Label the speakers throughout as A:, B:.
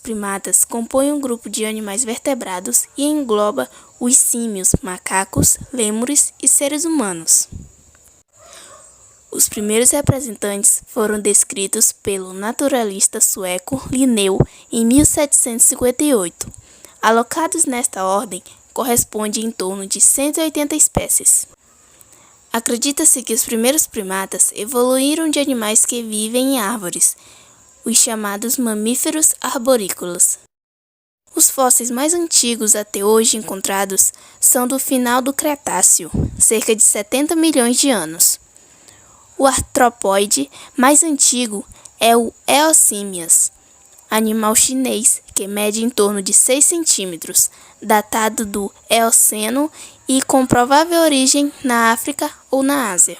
A: Os primatas compõem um grupo de animais vertebrados e engloba os símios, macacos, lêmures e seres humanos. Os primeiros representantes foram descritos pelo naturalista sueco Linneu em 1758. Alocados nesta ordem, corresponde em torno de 180 espécies. Acredita-se que os primeiros primatas evoluíram de animais que vivem em árvores, os chamados mamíferos arborícolas. Os fósseis mais antigos até hoje encontrados são do final do Cretáceo, cerca de 70 milhões de anos. O artrópode mais antigo é o Eosimias, animal chinês que mede em torno de 6 centímetros, datado do Eoceno e com provável origem na África ou na Ásia.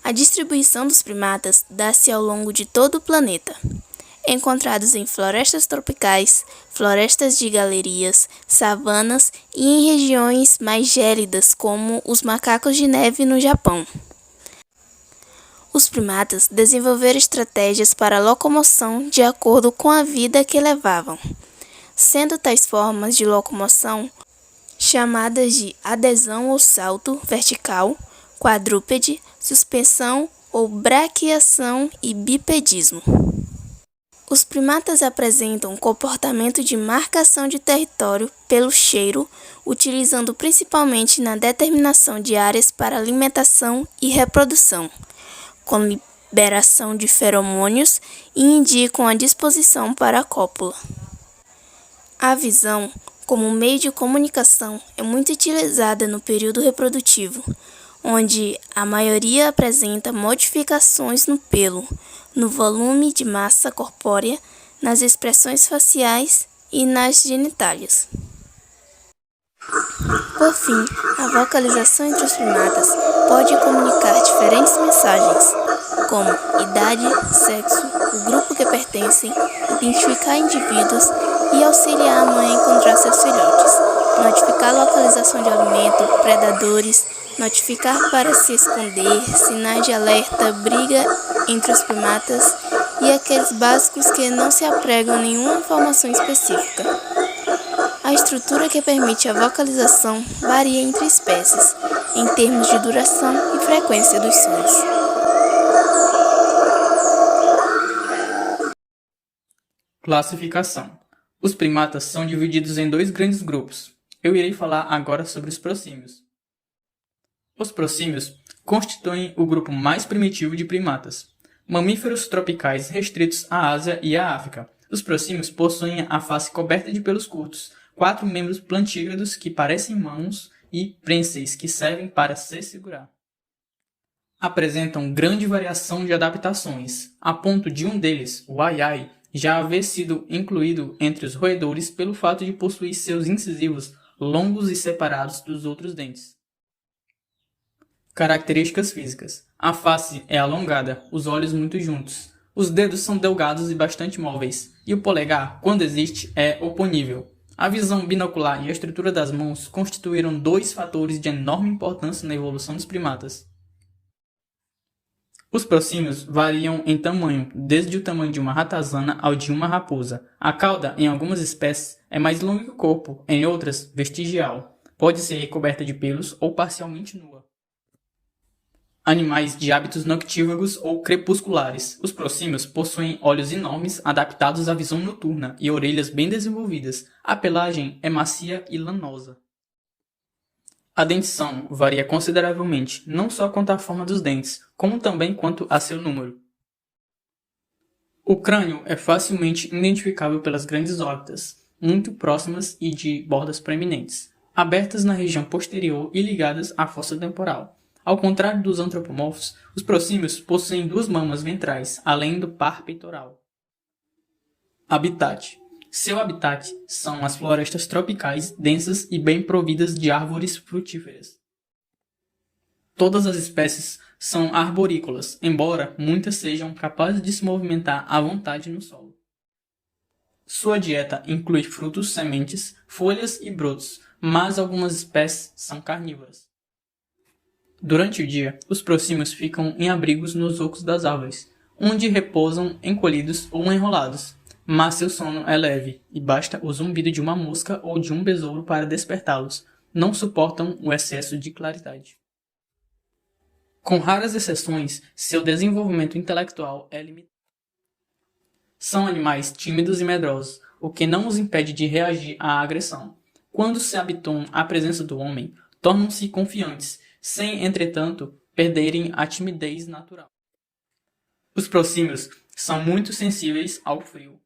A: A distribuição dos primatas dá-se ao longo de todo o planeta, encontrados em florestas tropicais, florestas de galerias, savanas e em regiões mais gélidas como os macacos de neve no Japão. Os primatas desenvolveram estratégias para locomoção de acordo com a vida que levavam, sendo tais formas de locomoção chamadas de adesão ou salto vertical, quadrúpede, suspensão ou braquiação e bipedismo. Os primatas apresentam um comportamento de marcação de território pelo cheiro, utilizando principalmente na determinação de áreas para alimentação e reprodução, com liberação de feromônios e indicam a disposição para a cópula. A visão, como meio de comunicação, é muito utilizada no período reprodutivo, onde a maioria apresenta modificações no pelo, no volume de massa corpórea, nas expressões faciais e nas genitálias. Por fim, a vocalização entre os primatas pode comunicar diferentes mensagens, como idade, sexo, o grupo que pertencem, identificar indivíduos e auxiliar a mãe a encontrar seus filhotes, notificar a localização de alimento, predadores, notificar para se esconder, sinais de alerta, briga entre os primatas e aqueles básicos que não se apregam a nenhuma informação específica. A estrutura que permite a vocalização varia entre espécies, em termos de duração e frequência dos sons.
B: Classificação. Os primatas são divididos em dois grandes grupos. Eu irei falar agora sobre os prosímios. Os prosímios constituem o grupo mais primitivo de primatas, mamíferos tropicais restritos à Ásia e à África. Os prosímios possuem a face coberta de pelos curtos, 4 membros plantígrados que parecem mãos e prênseis que servem para se segurar. Apresentam grande variação de adaptações, a ponto de um deles, o ai-ai, já haver sido incluído entre os roedores pelo fato de possuir seus incisivos longos e separados dos outros dentes. Características físicas. A face é alongada, os olhos muito juntos. Os dedos são delgados e bastante móveis, e o polegar, quando existe, é oponível. A visão binocular e a estrutura das mãos constituíram dois fatores de enorme importância na evolução dos primatas. Os prosímios variam em tamanho, desde o tamanho de uma ratazana ao de uma raposa. A cauda, em algumas espécies, é mais longa que o corpo, em outras, vestigial. Pode ser recoberta de pelos ou parcialmente nua. Animais de hábitos noctívagos ou crepusculares. Os prosímios possuem olhos enormes adaptados à visão noturna e orelhas bem desenvolvidas. A pelagem é macia e lanosa. A dentição varia consideravelmente, não só quanto à forma dos dentes, como também quanto a seu número. O crânio é facilmente identificável pelas grandes órbitas, muito próximas e de bordas proeminentes, abertas na região posterior e ligadas à fossa temporal. Ao contrário dos antropomorfos, os prosímios possuem 2 mamas ventrais, além do par peitoral. Habitat. Seu habitat são as florestas tropicais densas e bem providas de árvores frutíferas. Todas as espécies são arborícolas, embora muitas sejam capazes de se movimentar à vontade no solo. Sua dieta inclui frutos, sementes, folhas e brotos, mas algumas espécies são carnívoras. Durante o dia, os prosímios ficam em abrigos nos ocos das árvores, onde repousam encolhidos ou enrolados. mas seu sono é leve e basta o zumbido de uma mosca ou de um besouro para despertá-los. Não suportam o excesso de claridade. Com raras exceções, seu desenvolvimento intelectual é limitado. São animais tímidos e medrosos, o que não os impede de reagir à agressão. Quando se habituam à presença do homem, tornam-se confiantes, sem, entretanto, perderem a timidez natural. Os proscímios são muito sensíveis ao frio.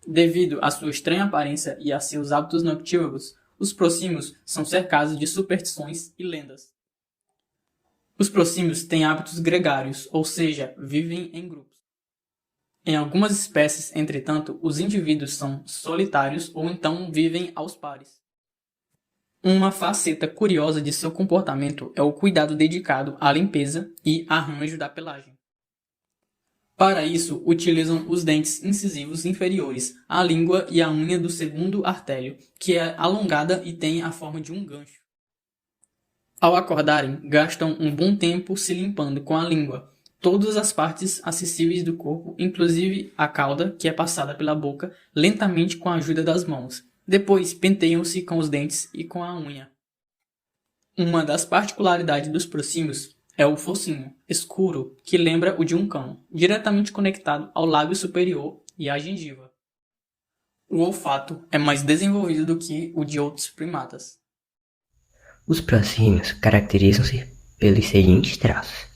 B: Devido à sua estranha aparência e a seus hábitos noctívagos, os proscímios são cercados de superstições e lendas. Os proscímios têm hábitos gregários, ou seja, vivem em grupos. Em algumas espécies, entretanto, os indivíduos são solitários ou então vivem aos pares. Uma faceta curiosa de seu comportamento é o cuidado dedicado à limpeza e arranjo da pelagem. Para isso, utilizam os dentes incisivos inferiores, a língua e a unha do segundo artélio, que é alongada e tem a forma de um gancho. Ao acordarem, gastam um bom tempo se limpando com a língua todas as partes acessíveis do corpo, inclusive a cauda, que é passada pela boca, lentamente com a ajuda das mãos. Depois, penteiam-se com os dentes e com a unha. Uma das particularidades dos proscímios é o focinho, escuro, que lembra o de um cão, diretamente conectado ao lábio superior e à gengiva. O olfato é mais desenvolvido do que o de outros primatas.
C: Os proscímios caracterizam-se pelos seguintes traços: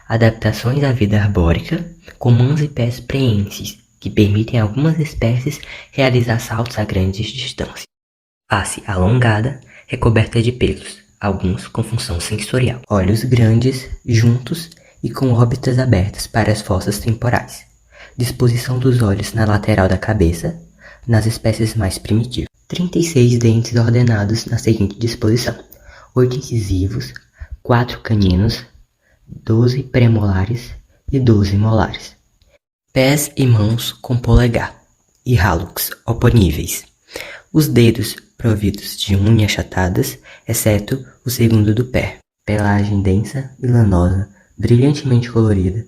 C: adaptações à vida arbórea, com mãos e pés preenses, que permitem a algumas espécies realizar saltos a grandes distâncias. Face alongada, recoberta de pelos, alguns com função sensorial. Olhos grandes, juntos e com órbitas abertas para as fossas temporais. Disposição dos olhos na lateral da cabeça, nas espécies mais primitivas. 36 dentes ordenados na seguinte disposição: 8 incisivos, 4 caninos, 12 premolares e 12 molares. Pés e mãos com polegar e hálux oponíveis. Os dedos providos de unhas achatadas, exceto o segundo do pé. Pelagem densa e lanosa, brilhantemente colorida,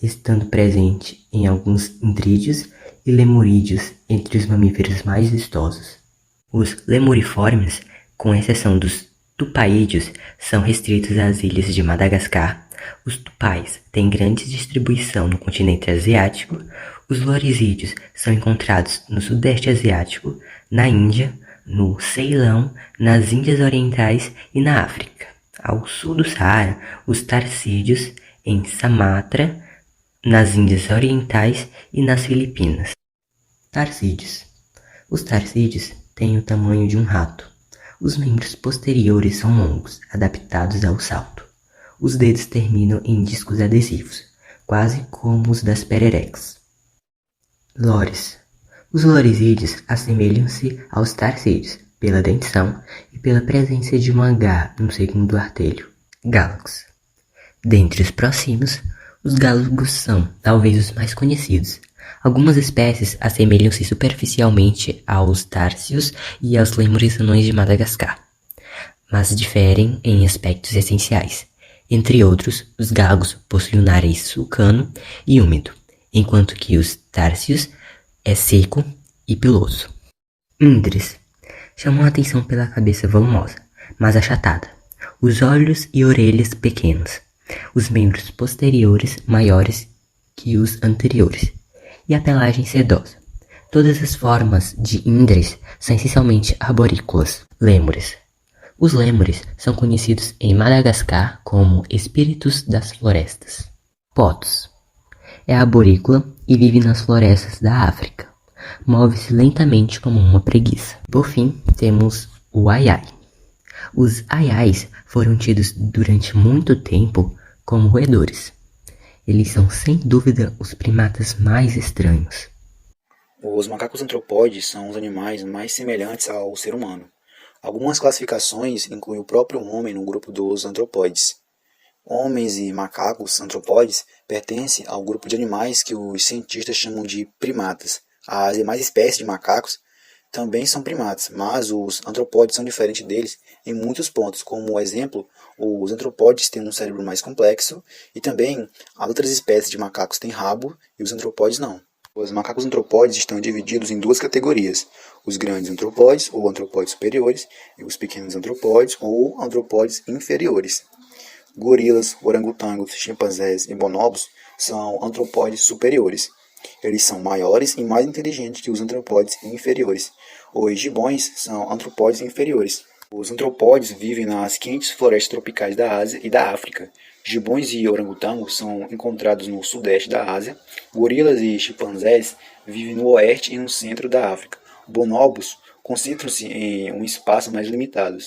C: estando presente em alguns indrídeos e lemurídeos entre os mamíferos mais vistosos. Os lemuriformes, com exceção dos tupaídeos, são restritos às ilhas de Madagascar. Os tupais têm grande distribuição no continente asiático. Os lorisídeos são encontrados no sudeste asiático, na Índia, no Ceilão, nas Índias Orientais e na África. Ao sul do Saara, os tarcídeos em Sumatra, nas Índias Orientais e nas Filipinas. Tarcídeos. Os tarcídeos têm o tamanho de um rato. Os membros posteriores são longos, adaptados ao salto. Os dedos terminam em discos adesivos, quase como os das pererecas. Lores. Os lorisídeos assemelham-se aos tarcídeos pela dentição e pela presença de um H no segundo artélio. Gálagos. Dentre os proscímios, os gálagos são talvez os mais conhecidos. Algumas espécies assemelham-se superficialmente aos tárcios e aos lêmures anões de Madagascar, mas diferem em aspectos essenciais. Entre outros, os gálagos possuem um nariz sulcano e úmido, enquanto que os tárcios é seco e piloso. Índres chamam a atenção pela cabeça volumosa, mas achatada, os olhos e orelhas pequenos, os membros posteriores maiores que os anteriores, e a pelagem sedosa. Todas as formas de índres são essencialmente arborícolas. Lêmures. Os lêmures são conhecidos em Madagascar como espíritos das florestas. Potos. É arborícola e vive nas florestas da África. Move-se lentamente como uma preguiça. Por fim, temos o aiai. Os aiais foram tidos durante muito tempo como roedores. Eles são sem dúvida os primatas mais estranhos.
D: Os macacos antropóides são os animais mais semelhantes ao ser humano. Algumas classificações incluem o próprio homem no grupo dos antropóides. Homens e macacos antropóides pertencem ao grupo de animais que os cientistas chamam de primatas. As demais espécies de macacos também são primatas, mas os antropóides são diferentes deles em muitos pontos. Como exemplo, os antropóides têm um cérebro mais complexo e também outras espécies de macacos têm rabo e os antropóides não. Os macacos antropóides estão divididos em duas categorias: os grandes antropóides, ou antropóides superiores, e os pequenos antropóides, ou antropóides inferiores. Gorilas, orangotangos, chimpanzés e bonobos são antropóides superiores. Eles são maiores e mais inteligentes que os antropóides inferiores. Os gibões são antropóides inferiores. Os antropóides vivem nas quentes florestas tropicais da Ásia e da África. Gibões e orangotangos são encontrados no sudeste da Ásia. Gorilas e chimpanzés vivem no oeste e no centro da África. Bonobos concentram-se em um espaço mais limitado.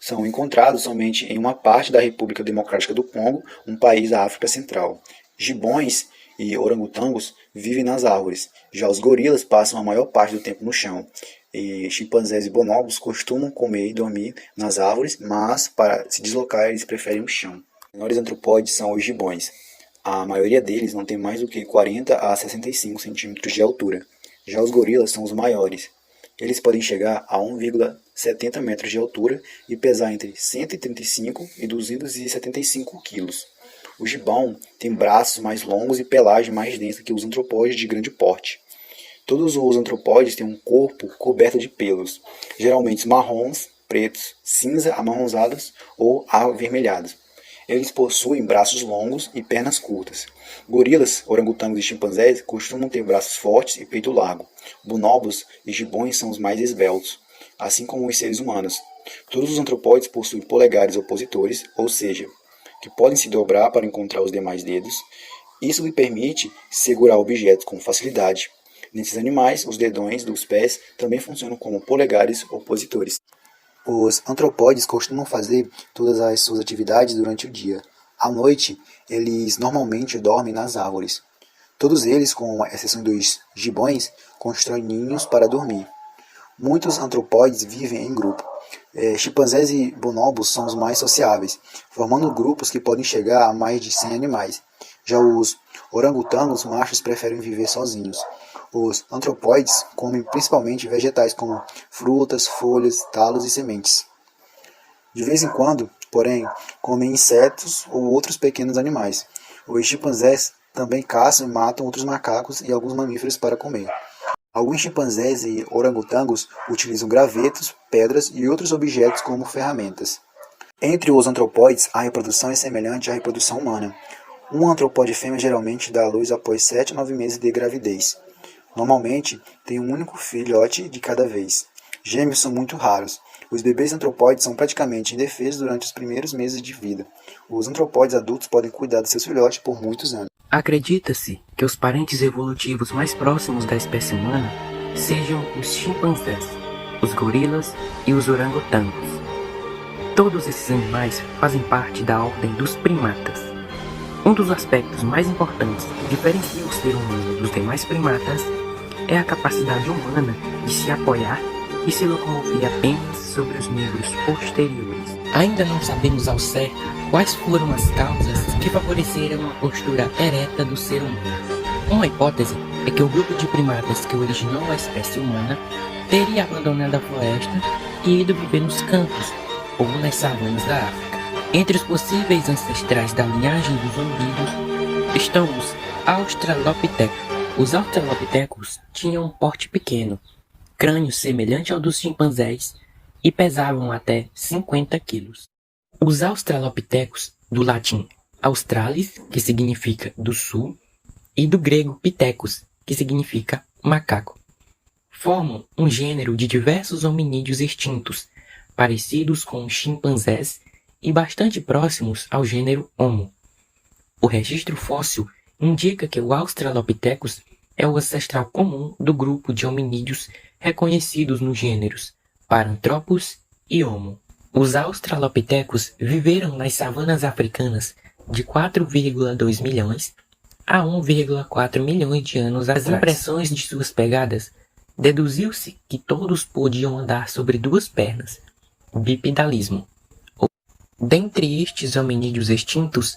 D: São encontrados somente em uma parte da República Democrática do Congo, um país da África Central. Gibões e orangotangos vivem nas árvores. Já os gorilas passam a maior parte do tempo no chão. E chimpanzés e bonobos costumam comer e dormir nas árvores, mas para se deslocar eles preferem o chão. Os menores antropóides são os gibões. A maioria deles não tem mais do que 40 a 65 centímetros de altura. Já os gorilas são os maiores. Eles podem chegar a 1,70 metros de altura e pesar entre 135 e 275 quilos. O gibão tem braços mais longos e pelagem mais densa que os antropóides de grande porte. Todos os antropóides têm um corpo coberto de pelos, geralmente marrons, pretos, cinza amarronzados ou avermelhados. Eles possuem braços longos e pernas curtas. Gorilas, orangotangos e chimpanzés costumam ter braços fortes e peito largo. Bonobos e gibões são os mais esbeltos, assim como os seres humanos. Todos os antropóides possuem polegares opositores, ou seja, que podem se dobrar para encontrar os demais dedos. Isso lhe permite segurar objetos com facilidade. Nesses animais, os dedões dos pés também funcionam como polegares opositores. Os antropóides costumam fazer todas as suas atividades durante o dia. À noite, eles normalmente dormem nas árvores. Todos eles, com exceção dos gibões, constroem ninhos para dormir. Muitos antropóides vivem em grupo. Chimpanzés e bonobos são os mais sociáveis, formando grupos que podem chegar a mais de 100 animais. Já os orangotangos machos preferem viver sozinhos. Os antropóides comem principalmente vegetais como frutas, folhas, talos e sementes. De vez em quando, porém, comem insetos ou outros pequenos animais. Os chimpanzés também caçam e matam outros macacos e alguns mamíferos para comer. Alguns chimpanzés e orangotangos utilizam gravetos, pedras e outros objetos como ferramentas. Entre os antropóides, a reprodução é semelhante à reprodução humana. Um antropóide fêmea geralmente dá à luz após 7 a 9 meses de gravidez. Normalmente, tem um único filhote de cada vez. Gêmeos são muito raros. Os bebês antropóides são praticamente indefesos durante os primeiros meses de vida. Os antropóides adultos podem cuidar de seus filhotes por muitos anos.
C: Acredita-se que os parentes evolutivos mais próximos da espécie humana sejam os chimpanzés, os gorilas e os orangotangos. Todos esses animais fazem parte da ordem dos primatas. Um dos aspectos mais importantes que diferencia o ser humano dos demais primatas é a capacidade humana de se apoiar e se locomover apenas sobre os membros posteriores. Ainda não sabemos ao certo quais foram as causas que favoreceram a postura ereta do ser humano. Uma hipótese é que o grupo de primatas que originou a espécie humana teria abandonado a floresta e ido viver nos campos ou nas savanas da África. Entre os possíveis ancestrais da linhagem dos homínidos estão os australopithecus. Os australopithecus tinham um porte pequeno, crânio semelhante ao dos chimpanzés e pesavam até 50 quilos. Os australopithecus, do latim australis, que significa do sul, e do grego pithecus, que significa macaco, formam um gênero de diversos hominídeos extintos, parecidos com os chimpanzés e bastante próximos ao gênero Homo. O registro fóssil indica que o Australopithecus é o ancestral comum do grupo de hominídeos reconhecidos nos gêneros Paranthropus e Homo. Os Australopithecus viveram nas savanas africanas de 4,2 milhões a 1,4 milhões de anos atrás. Das impressões de suas pegadas, deduziu-se que todos podiam andar sobre duas pernas, bipedalismo. Dentre estes hominídeos extintos,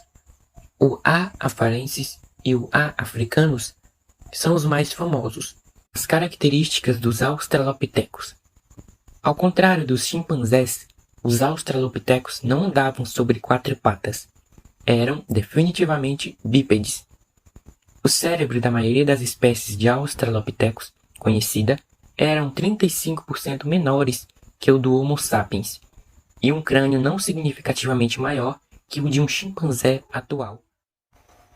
C: o A. afarensis e o A. africanus são os mais famosos. As características dos Australopithecus. Ao contrário dos chimpanzés, os Australopithecus não andavam sobre 4 patas. Eram definitivamente bípedes.
E: O cérebro da maioria das espécies de Australopithecus conhecida eram 35% menores que o do Homo sapiens, e um crânio não significativamente maior que o de um chimpanzé atual.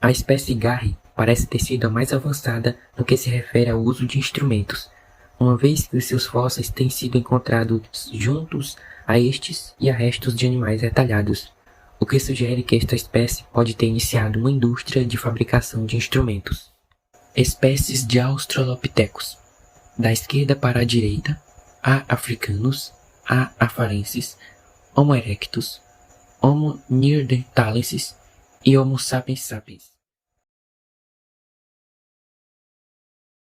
E: A espécie Garry parece ter sido a mais avançada no que se refere ao uso de instrumentos, uma vez que os seus fósseis têm sido encontrados juntos a estes e a restos de animais retalhados, o que sugere que esta espécie pode ter iniciado uma indústria de fabricação de instrumentos. Espécies de Australopithecus. Da esquerda para a direita, A. africanus, A. afarensis, Homo erectus, Homo neanderthalensis e Homo sapiens sapiens.